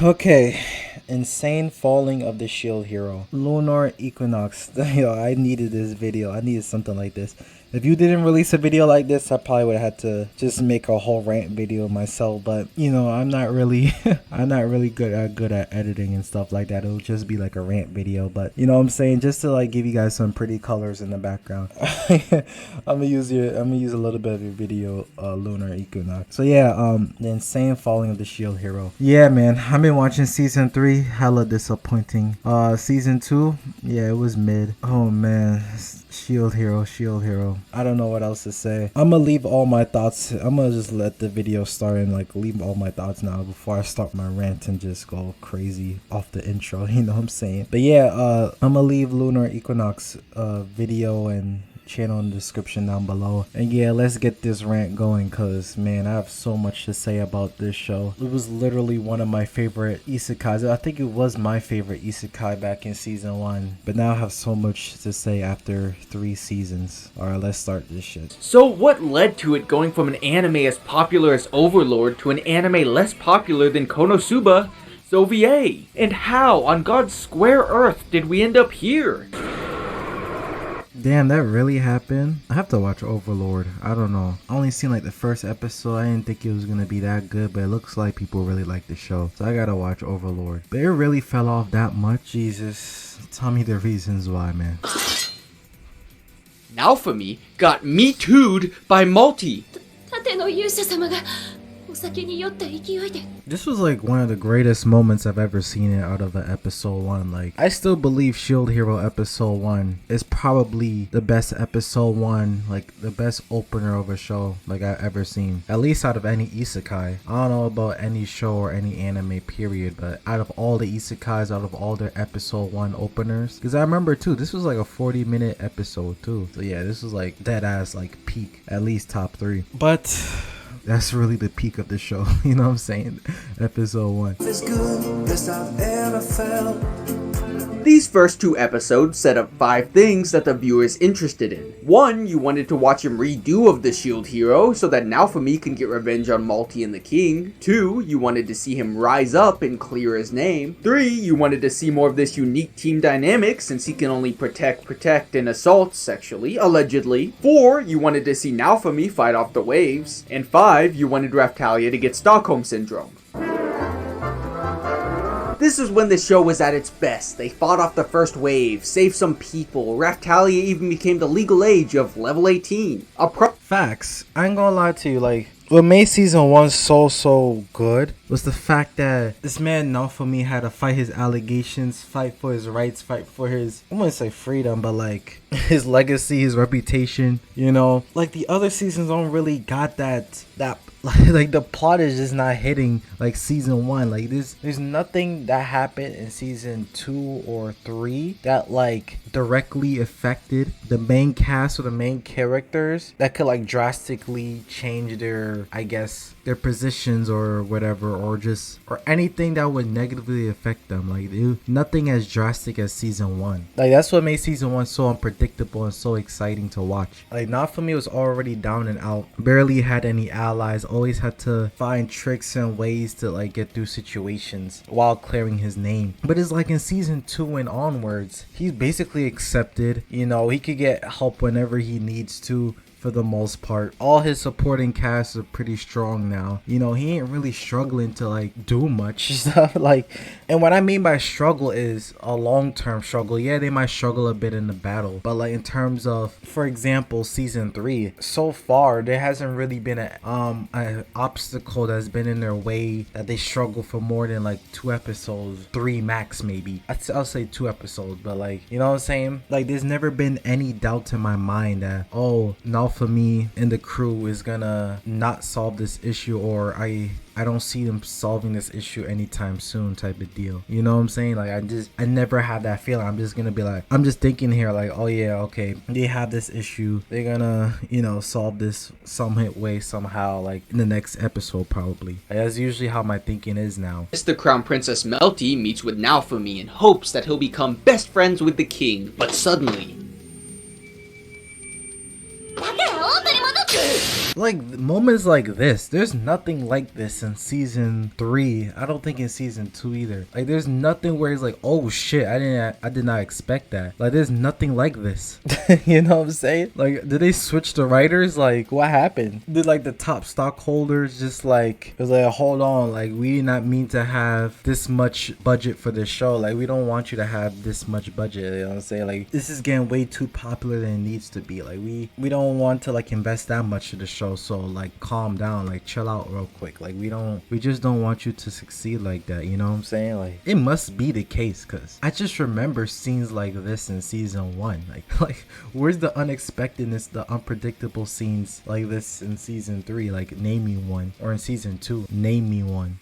Okay, insane falling of the shield hero. LunarEquinox. Yo, I needed this video. I needed something like this. If you didn't release a video like this, I probably would have had to just make a whole rant video myself. But you know, I'm not really, I'm not really good at editing and stuff like that. It'll just be like a rant video. But you know what I'm saying, just to like give you guys some pretty colors in the background. I'm gonna use a little bit of your video, LunarEquinox. So yeah, the insane falling of the shield hero. Yeah, man, I've been watching season 3. Hella disappointing. Season 2, yeah, it was mid. Oh man, shield hero. I don't know what else to say. I'm gonna leave all my thoughts. I'm gonna just let the video start and like leave all my thoughts now before I start my rant and just go crazy off the intro. You know what I'm saying? But yeah, I'm gonna leave LunarEquinox video and channel in the description down below. And yeah, let's get this rant going, cause man, I have so much to say about this show. It was literally one of my favorite isekais. I think it was my favorite isekai back in season 1, but now I have so much to say after 3 seasons. Alright, let's start this shit. So what led to it going from an anime as popular as Overlord to an anime less popular than Konosuba, OVA? And how on God's square earth did we end up here? Damn, that really happened? I have to watch Overlord. I don't know. I only seen like the first episode. I didn't think it was gonna be that good, but it looks like people really like the show. So I gotta watch Overlord. But it really fell off that much? Jesus. Tell me the reasons why, man. Naofumi got Me Too'd by Multi. Tate no Yuusha様がお酒に酔った勢いで This was like one of the greatest moments I've ever seen it out of an episode 1. Like, I still believe Shield Hero episode 1 is probably the best episode 1, like the best opener of a show like I've ever seen. At least out of any isekai. I don't know about any show or any anime period, but out of all the isekais, out of all their episode 1 openers. Because I remember too, this was like a 40-minute episode too. So yeah, this was like dead ass like peak, at least top 3. But that's really the peak of the show, you know what I'm saying? Episode 1. It's good, best I've ever felt. These first 2 episodes set up 5 things that the viewer is interested in. 1, you wanted to watch him redo of the Shield Hero so that Naofumi can get revenge on Multi and the King. 2, you wanted to see him rise up and clear his name. 3, you wanted to see more of this unique team dynamic since he can only protect, and assault sexually, allegedly. 4, you wanted to see Naofumi fight off the waves. And 5, you wanted Raftalia to get Stockholm Syndrome. This is when the show was at its best. They fought off the first wave, saved some people. Raftalia even became the legal age of level 18. Facts. I ain't gonna lie to you, like, what made season 1 so good was the fact that this man Naofumi had to fight his allegations, fight for his rights, fight for his, I wouldn't say freedom, but like his legacy, his reputation, you know? Like the other seasons don't really got that like the plot is just not hitting like season 1. Like there's nothing that happened in season 2 or 3 that like directly affected the main cast or the main characters that could like drastically change their, I guess, their positions or whatever, or anything that would negatively affect them. Like nothing as drastic as season 1. Like that's what made season 1 so unpredictable and so exciting to watch. Like Naofumi was already down and out, barely had any allies, always had to find tricks and ways to like get through situations while clearing his name. But it's like in season 2 and onwards, he's basically accepted. You know, he could get help whenever he needs to. For the most part, all his supporting casts are pretty strong now. You know, he ain't really struggling to like do much stuff. Like, and what I mean by struggle is a long-term struggle. Yeah, they might struggle a bit in the battle, but like in terms of, for example, season 3, so far there hasn't really been an obstacle that's been in their way that they struggle for more than like 2 episodes, 3 max maybe. I'll say 2 episodes, but like, you know what I'm saying? Like, there's never been any doubt in my mind that, oh, Naofumi and the crew is gonna not solve this issue, or I don't see them solving this issue anytime soon type of deal. You know what I'm saying? Like I never had that feeling. I'm just gonna be like, I'm just thinking here like, oh yeah, okay, they have this issue, they're gonna, you know, solve this some way somehow, like in the next episode probably. That's usually how my thinking is now. The Crown Princess Melty meets with Naofumi in hopes that he'll become best friends with the king, but suddenly Like moments like this, there's nothing like this in season 3. I don't think in season 2 either. Like there's nothing where it's like, oh shit, I did not expect that. Like there's nothing like this. You know what I'm saying? Like did they switch the writers? Like what happened? Did like the top stockholders just like, it was like, hold on, like we did not mean to have this much budget for this show. Like we don't want you to have this much budget. You know what I'm saying? Like this is getting way too popular than it needs to be. Like we don't want to like invest that much to the show, so like calm down, like chill out real quick. Like we just don't want you to succeed like that. You know what I'm saying? Like it must be the case, because I just remember scenes like this in season 1. Like where's the unexpectedness, the unpredictable scenes like this in season 3? Like name me one. Or in season 2, name me one.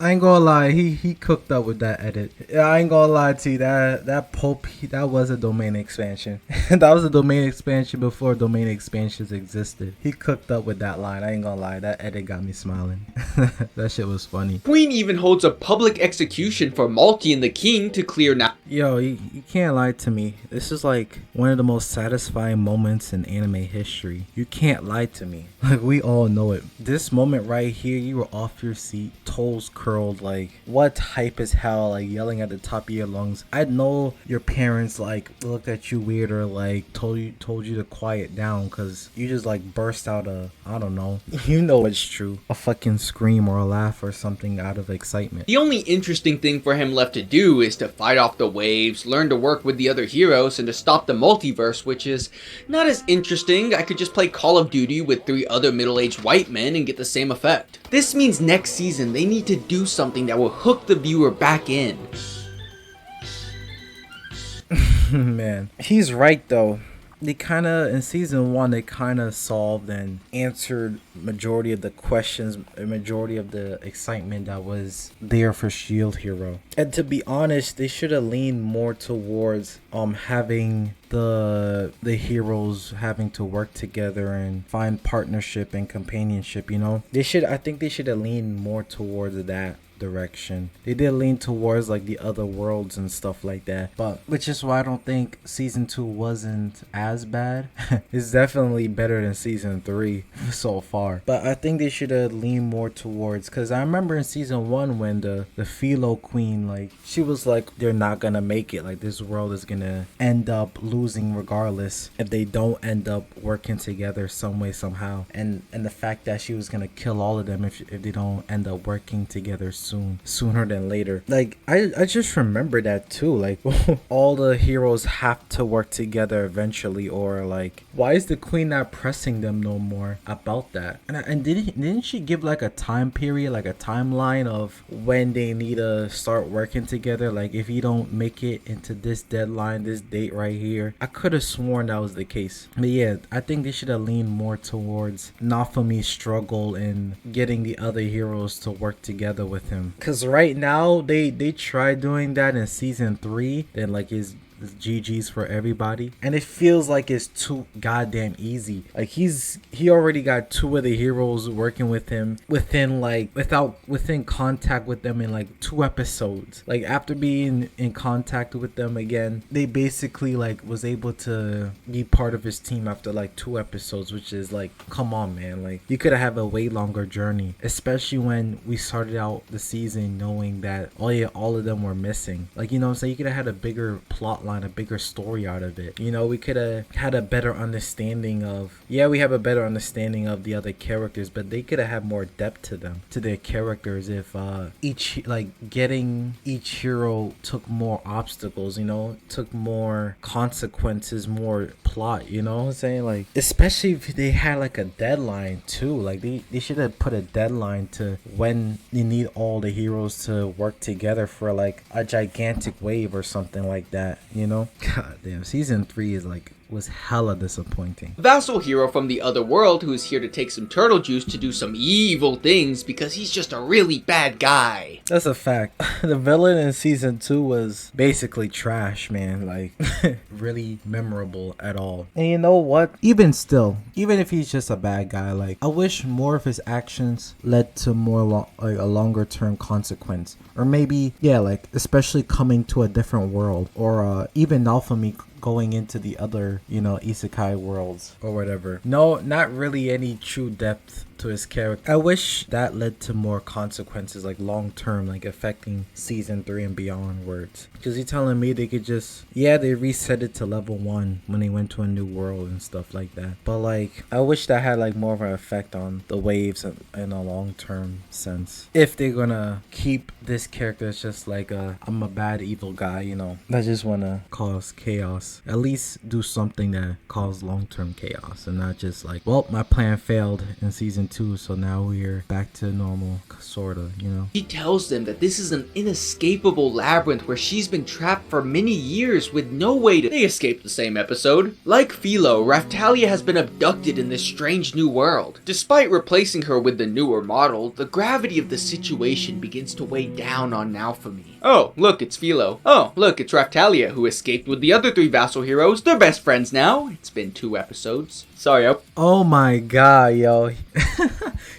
I ain't gonna lie, he cooked up with that edit. Yeah, I ain't gonna lie to you, that Pope, that was a domain expansion. That was a domain expansion before domain expansions existed. He cooked up with that line. I ain't gonna lie, that edit got me smiling. That shit was funny. Queen even holds a public execution for Malty and the king to clear now. Yo, you can't lie to me. This is like one of the most satisfying moments in anime history. You can't lie to me. Like we all know it. This moment right here, you were off your seat, toes curled, like what hype as hell, like yelling at the top of your lungs. I know your parents like looked at you weird or like told you to quiet down because you just like burst out a, I don't know, you know it's true, a fucking scream or a laugh or something out of excitement. The only interesting thing for him left to do is to fight off the waves, learn to work with the other heroes, and to stop the multiverse, which is not as interesting. I could just play Call of Duty with 3 other middle-aged white men and get the same effect. This means next season they need to do something that will hook the viewer back in. Man, he's right though. They kind of, in season 1, they kind of solved and answered majority of the questions, a majority of the excitement that was there for Shield Hero. And to be honest, they should have leaned more towards having the heroes having to work together and find partnership and companionship, you know? I think they should have leaned more towards that direction. They did lean towards like the other worlds and stuff like that, but which is why I don't think season 2 wasn't as bad. It's definitely better than season 3 so far, but I think they should have leaned more towards, because I remember in season 1 when the Philo Queen, like she was like, they're not gonna make it, like this world is gonna end up losing regardless if they don't end up working together some way somehow, and the fact that she was gonna kill all of them if they don't end up working together sooner than later. Like I just remember that too, like all the heroes have to work together eventually, or like why is the queen not pressing them no more about that? And didn't she give like a time period, like a timeline of when they need to start working together? Like if you don't make it into this deadline, this date right here. I could have sworn that was the case. But yeah, I think they should have leaned more towards Naofumi's struggle in getting the other heroes to work together with him. Because right now, they tried doing that in season 3. Then like his GG's for everybody, and it feels like it's too goddamn easy. Like he already got 2 of the heroes working with him within contact with them in like 2 episodes. Like after being in contact with them again, they basically like was able to be part of his team after like 2 episodes, which is like, come on man, like you could have a way longer journey, especially when we started out the season knowing that all of them were missing. Like, you know what I'm saying, you could have had a bigger plot line, a bigger story out of it. You know, we could have had a better understanding of, we have a better understanding of the other characters, but they could have had more depth to them, to their characters, if getting each hero took more obstacles, you know, took more consequences, more plot, you know what I'm saying? Like, especially if they had like a deadline too. Like they should have put a deadline to when you need all the heroes to work together for like a gigantic wave or something like that, you know? God damn, season 3 is like was hella disappointing. Vassal hero from the other world who is here to take some turtle juice to do some evil things because he's just a really bad guy. That's a fact. The villain in season 2 was basically trash, man. Like, really memorable at all. And you know what? Even still, even if he's just a bad guy, like, I wish more of his actions led to more like a longer term consequence. Or maybe, yeah, like, especially coming to a different world. Or even Naofumi going into the other, you know, isekai worlds or whatever. No, not really any true depth to his character. I wish that led to more consequences, like long term, like affecting season 3 and beyond words. Because you're telling me they could just, yeah, they reset it to level 1 when they went to a new world and stuff like that. But like, I wish that had like more of an effect on the waves in a long term sense. If they're gonna keep this character as just like I'm a bad evil guy, you know, I just wanna cause chaos. At least do something that cause long term chaos and not just like, well, my plan failed in season 2, so now we're back to normal, sorta, you know. He tells them that this is an inescapable labyrinth where she's been trapped for many years with no way to... They escape the same episode. Like Philo, Raftalia has been abducted in this strange new world. Despite replacing her with the newer model, the gravity of the situation begins to weigh down on Naofumi. Oh, look, it's Philo. Oh, look, it's Raftalia, who escaped with the other 3 vassal heroes. They're best friends now. It's been 2 episodes. Sorry, Oh my god, yo.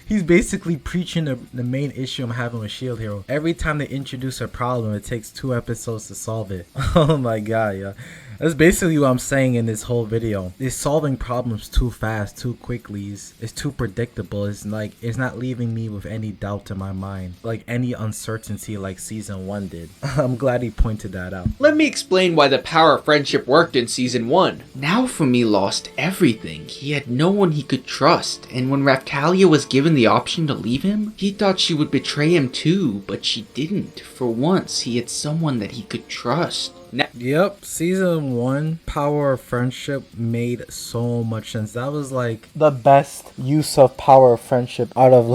He's basically preaching the main issue I'm having with Shield Hero. Every time they introduce a problem, it takes 2 episodes to solve it. Oh my god, yo. That's basically what I'm saying in this whole video. They're solving problems too fast, too quickly. It's too predictable. It's like, it's not leaving me with any doubt in my mind. Like any uncertainty like season 1 did. I'm glad he pointed that out. Let me explain why the power of friendship worked in season 1. Naofumi lost everything. He had no one he could trust. And when Raftalia was given the option to leave him, he thought she would betray him too, but she didn't. For once, he had someone that he could trust. Yep, season 1 power of friendship made so much sense. That was like the best use of power of friendship out of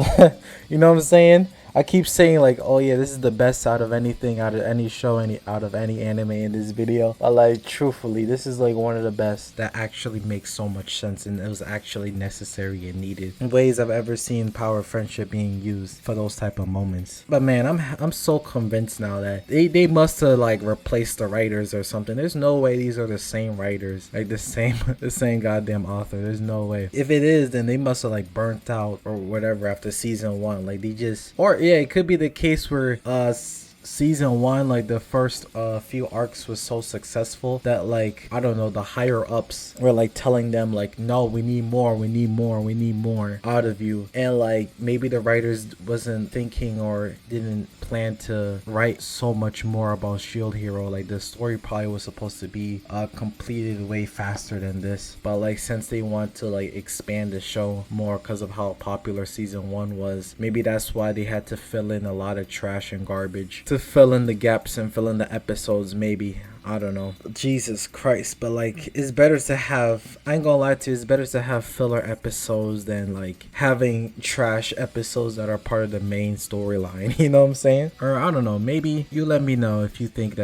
you know what I'm saying? I keep saying like, oh yeah, this is the best out of anything, out of any show, out of any anime in this video. But like, truthfully, this is like one of the best that actually makes so much sense and it was actually necessary and needed. In ways I've ever seen power of friendship being used for those type of moments. But man, I'm so convinced now that they must have like replaced the writers or something. There's no way these are the same writers, like the same goddamn author. There's no way. If it is, then they must have like burnt out or whatever after season 1. Like they just, or yeah, it could be the case where season 1, like the first few arcs was so successful that like, I don't know, the higher ups were like telling them like, no, we need more out of you. And like maybe the writers wasn't thinking or didn't plan to write so much more about Shield Hero. Like the story probably was supposed to be completed way faster than this, but like since they want to like expand the show more because of how popular season 1 was, maybe that's why they had to fill in a lot of trash and garbage to fill in the gaps and fill in the episodes. Maybe, I don't know. Jesus Christ. But like, it's better to have, I ain't gonna lie to you, it's better to have filler episodes than like having trash episodes that are part of the main storyline. You know what I'm saying? Or I don't know, maybe you let me know if you think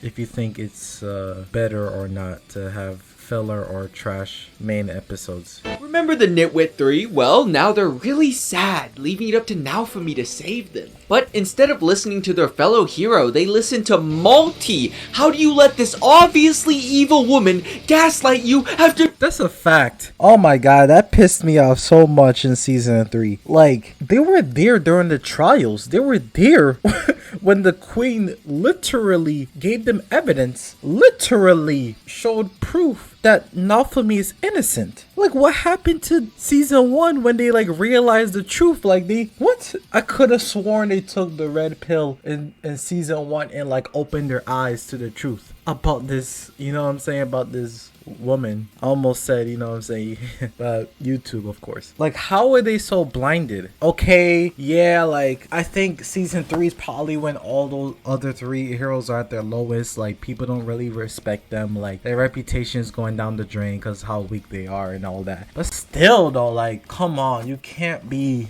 if you think it's better or not to have filler or trash main episodes. Remember the Nitwit 3? Well, now they're really sad, leaving it up to Naofumi to save them. But instead of listening to their fellow hero, they listen to Malty. How do you let this obviously evil woman gaslight you after— That's a fact. Oh my god, that pissed me off so much in season 3. Like, they were there during the trials. They were there when the queen literally gave them evidence, literally showed proof that Naofumi is innocent. Like, what happened to season 1 when they like realized the truth? Like, what? I could have sworn they took the red pill in season 1 and like opened their eyes to the truth about this, you know what I'm saying, about this woman. I almost said, you know what I'm saying, YouTube, of course. Like, how are they so blinded? Okay, yeah, like, I think season 3 is probably when all those other 3 heroes are at their lowest. Like, people don't really respect them. Like, their reputation is going down the drain because how weak they are and all that. But still, though, like, come on, you can't be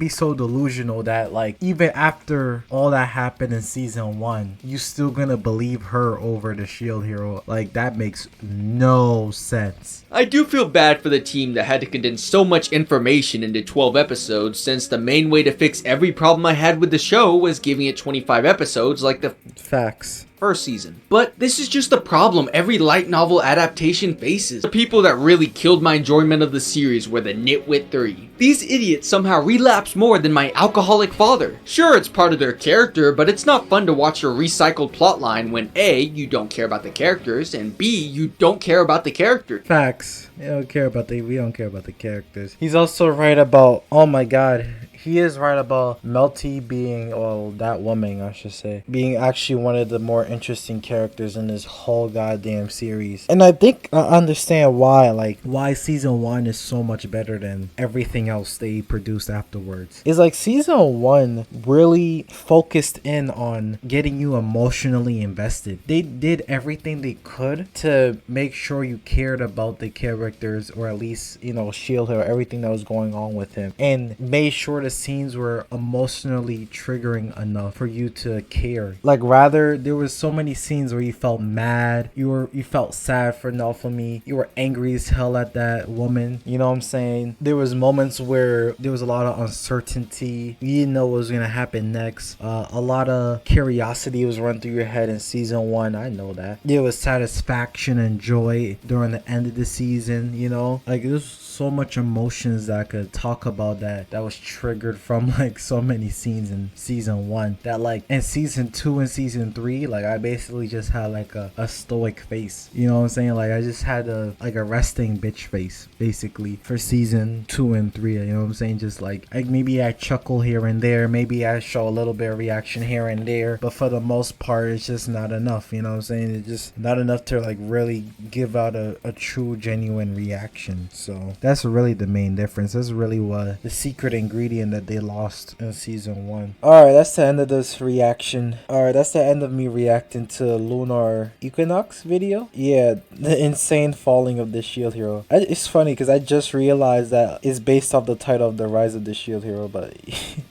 so delusional that, like, even after all that happened in season 1, you still gonna believe her over over the Shield Hero. Like, that makes no sense. I do feel bad for the team that had to condense so much information into 12 episodes, since the main way to fix every problem I had with the show was giving it 25 episodes like the Facts. first season. But this is just the problem every light novel adaptation faces. The people that really killed my enjoyment of the series were the Nitwit 3. These idiots somehow relapse more than my alcoholic father. Sure, it's part of their character, but it's not fun to watch a recycled plotline when A, you don't care about the characters, and B, you don't care about the character. Facts. We don't care about the characters. He's also right about, oh my god, he is right about Melty being, well, that woman, I should say, being actually one of the more interesting characters in this whole goddamn series. And I think I understand why, like, why season 1 is so much better than everything else they produced afterwards. It's like season 1 really focused in on getting you emotionally invested. They did everything they could to make sure you cared about the characters, or at least, you know, Shield Hero, everything that was going on with him, and made sure the scenes were emotionally triggering enough for you to care. Like, rather, there was so many scenes where you felt mad, you felt sad for Naofumi, you were angry as hell at that woman, you know what I'm saying? There was moments where there was a lot of uncertainty, you didn't know what was gonna happen next. A lot of curiosity was run through your head in season 1, I know that. There was satisfaction and joy during the end of the season, you know? Like, there's so much emotions that I could talk about that was triggered from like so many scenes in season 1, that like in season 2 and season 3, like I basically just had like a stoic face, you know what I'm saying? Like I just had a resting bitch face basically for season 2 and 3, you know what I'm saying? Just like maybe I chuckle here and there, maybe I show a little bit of reaction here and there, but for the most part it's just not enough, you know what I'm saying? It's just not enough to like really give out a true genuine reaction. So that's really the main difference. That's really what the secret ingredient that they lost in season 1. Alright, that's the end of this reaction. Alright, that's the end of me reacting to LunarEquinox video. Yeah, the insane falling of the Shield Hero. It's funny because I just realized that it's based off the title of The Rise of the Shield Hero, but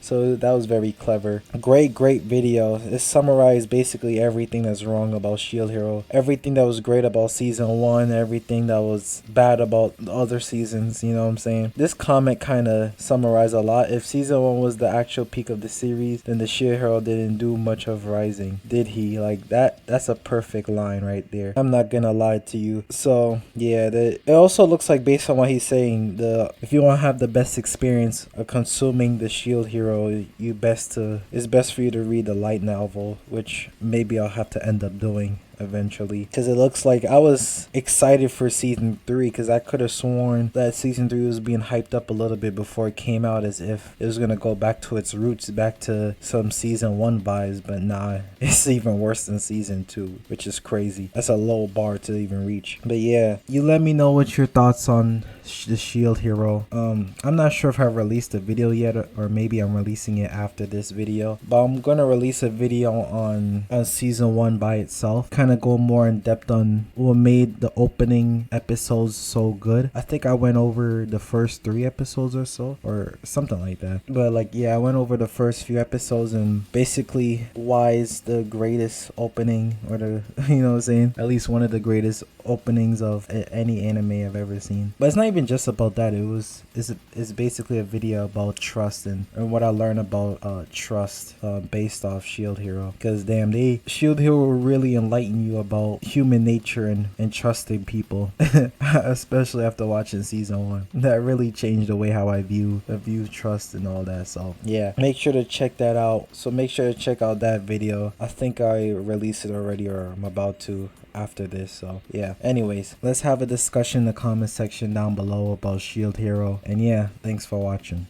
so that was very clever. Great video. It summarized basically everything that's wrong about Shield Hero, everything that was great about season 1, everything that was bad about the other seasons, you know what I'm saying? This comment kind of summarized a lot. If season 1 was the actual peak of the series, then the Shield Hero didn't do much of rising, did he? Like that's a perfect line right there. I'm not gonna lie to you. So yeah, it also looks like, based on what he's saying, if you want to have the best experience of consuming the Shield Hero, it's best for you to read the light novel, which maybe I'll have to end up doing eventually, because it looks like I was excited for season 3, because I could have sworn that season 3 was being hyped up a little bit before it came out, as if it was gonna go back to its roots, back to some season 1 vibes, but nah, it's even worse than season 2, which is crazy. That's a low bar to even reach. But yeah, you let me know what your thoughts on the Shield Hero. I'm not sure if I released a video yet, or maybe I'm releasing it after this video, but I'm gonna release a video on season 1 by itself, kind of go more in depth on what made the opening episodes so good. I think I went over the first 3 episodes or so, or something like that, but like, yeah, I went over the first few episodes and basically why it's the greatest opening, or the you know what I'm saying, at least one of the greatest openings of any anime I've ever seen. But it's not even just about that. It's basically a video about trust and what I learned about trust based off Shield Hero, because damn, Shield Hero will really enlighten you about human nature and trusting people especially after watching season 1. That really changed the way how I view trust and all that. So yeah, make sure to check that out. So make sure to check out that video. I think I released it already, or I'm about to after this. So yeah, anyways, let's have a discussion in the comment section down below about Shield Hero, and yeah, thanks for watching.